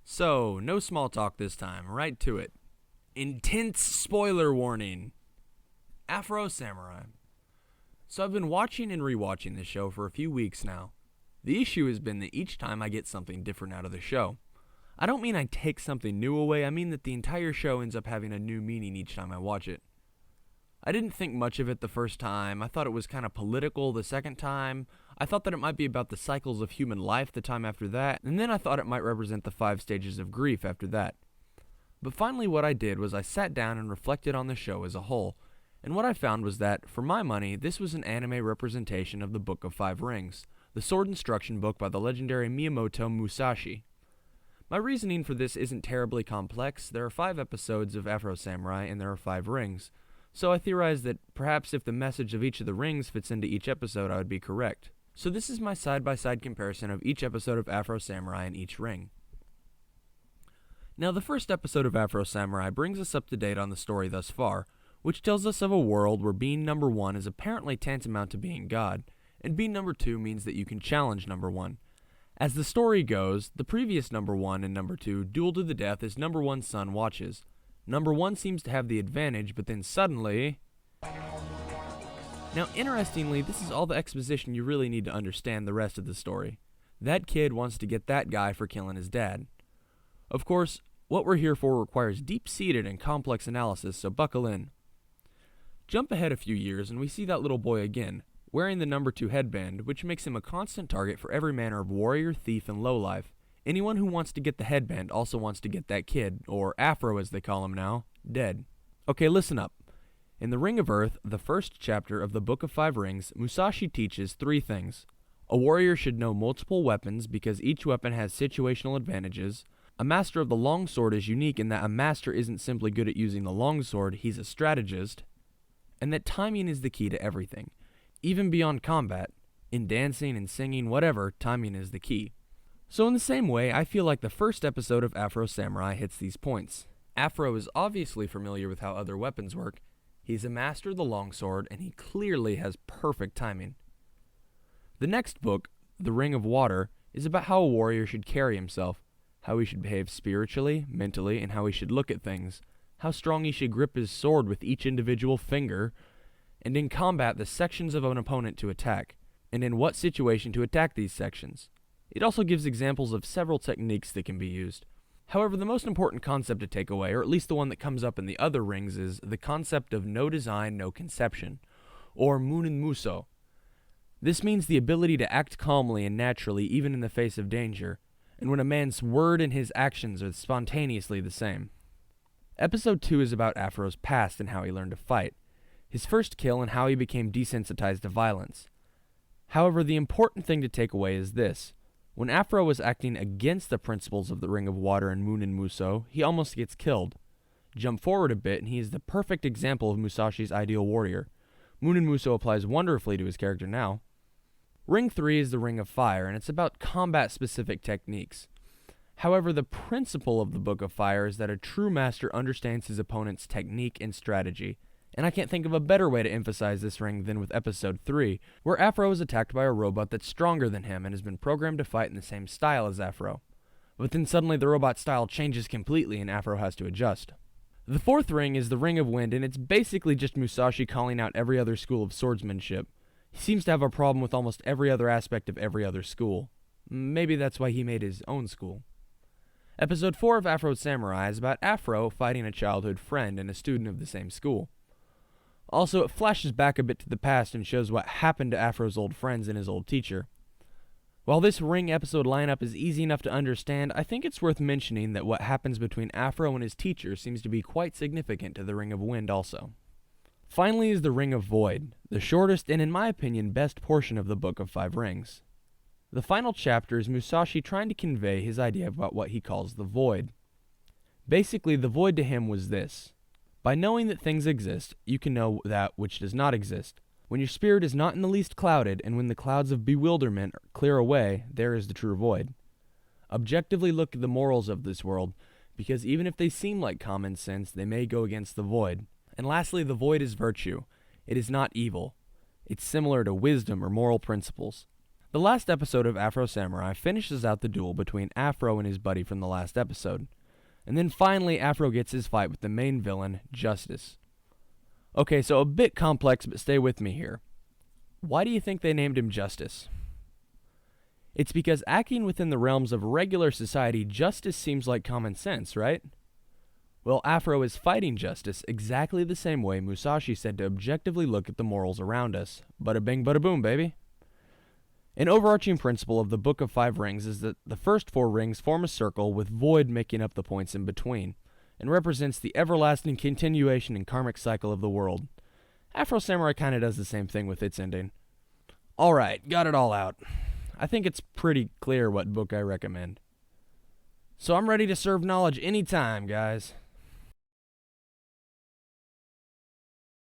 So, no small talk this time, right to it. Intense spoiler warning. AFRO Samurai. So I've been watching and rewatching this show for a few weeks now. The issue has been that each time I get something different out of the show. I don't mean I take something new away, I mean that the entire show ends up having a new meaning each time I watch it. I didn't think much of it the first time. I thought it was kind of political the second time. I thought that it might be about the cycles of human life the time after that, and then I thought it might represent the 5 stages of grief after that. But finally what I did was I sat down and reflected on the show as a whole, and what I found was that, for my money, this was an anime representation of the Book of Five Rings, the sword instruction book by the legendary Miyamoto Musashi. My reasoning for this isn't terribly complex. There are 5 episodes of AFRO Samurai and there are 5 rings. So I theorized that perhaps if the message of each of the rings fits into each episode, I would be correct. So this is my side-by-side comparison of each episode of AFRO Samurai and each ring. Now the first episode of AFRO Samurai brings us up to date on the story thus far, which tells us of a world where being number 1 is apparently tantamount to being God, and being number 2 means that you can challenge number 1. As the story goes, the previous number 1 and number 2 duel to the death as number 1's son watches. Number 1 seems to have the advantage, but then suddenly... Now, interestingly, this is all the exposition you really need to understand the rest of the story. That kid wants to get that guy for killing his dad. Of course, what we're here for requires deep-seated and complex analysis, so buckle in. Jump ahead a few years and we see that little boy again, wearing the number 2 headband, which makes him a constant target for every manner of warrior, thief, and lowlife. Anyone who wants to get the headband also wants to get that kid, or Afro as they call him now, dead. Okay, listen up. In The Ring of Earth, the first chapter of the Book of Five Rings, Musashi teaches 3 things. A warrior should know multiple weapons because each weapon has situational advantages. A master of the longsword is unique in that a master isn't simply good at using the longsword, he's a strategist. And that timing is the key to everything. Even beyond combat, in dancing and singing, whatever, timing is the key. So in the same way, I feel like the first episode of AFRO Samurai hits these points. Afro is obviously familiar with how other weapons work, he's a master of the longsword, and he clearly has perfect timing. The next book, The Ring of Water, is about how a warrior should carry himself, how he should behave spiritually, mentally, and how he should look at things, how strong he should grip his sword with each individual finger, and in combat the sections of an opponent to attack, and in what situation to attack these sections. It also gives examples of several techniques that can be used. However, the most important concept to take away, or at least the one that comes up in the other rings, is the concept of no design, no conception, or munin muso. This means the ability to act calmly and naturally even in the face of danger, and when a man's word and his actions are spontaneously the same. Episode 2 is about Afro's past and how he learned to fight, his first kill and how he became desensitized to violence. However, the important thing to take away is this. When Afro was acting against the principles of the Ring of Water and Munin Muso, he almost gets killed. Jump forward a bit and he is the perfect example of Musashi's ideal warrior. Munin Muso applies wonderfully to his character now. Ring 3 is the Ring of Fire, and it's about combat-specific techniques. However, the principle of the Book of Fire is that a true master understands his opponent's technique and strategy. And I can't think of a better way to emphasize this ring than with episode 3, where Afro is attacked by a robot that's stronger than him and has been programmed to fight in the same style as Afro. But then suddenly the robot style changes completely and Afro has to adjust. The 4th ring is the Ring of Wind, and it's basically just Musashi calling out every other school of swordsmanship. He seems to have a problem with almost every other aspect of every other school. Maybe that's why he made his own school. Episode 4 of AFRO Samurai is about Afro fighting a childhood friend and a student of the same school. Also, it flashes back a bit to the past and shows what happened to Afro's old friends and his old teacher. While this Ring episode lineup is easy enough to understand, I think it's worth mentioning that what happens between Afro and his teacher seems to be quite significant to the Ring of Wind also. Finally is the Ring of Void, the shortest and in my opinion best portion of the Book of Five Rings. The final chapter is Musashi trying to convey his idea about what he calls the Void. Basically, the Void to him was this. By knowing that things exist, you can know that which does not exist. When your spirit is not in the least clouded, and when the clouds of bewilderment clear away, there is the true void. Objectively look at the morals of this world, because even if they seem like common sense, they may go against the void. And lastly, the void is virtue. It is not evil. It's similar to wisdom or moral principles. The last episode of AFRO Samurai finishes out the duel between Afro and his buddy from the last episode. And then finally Afro gets his fight with the main villain, Justice. Okay, so a bit complex, but stay with me here. Why do you think they named him Justice? It's because acting within the realms of regular society, justice seems like common sense, right? Well, Afro is fighting justice exactly the same way Musashi said to objectively look at the morals around us. Bada bing, bada boom, baby. An overarching principle of the Book of Five Rings is that the first four rings form a circle with void making up the points in between, and represents the everlasting continuation and karmic cycle of the world. AFRO Samurai kinda does the same thing with its ending. Alright, got it all out. I think it's pretty clear what book I recommend. So I'm ready to serve knowledge anytime, guys.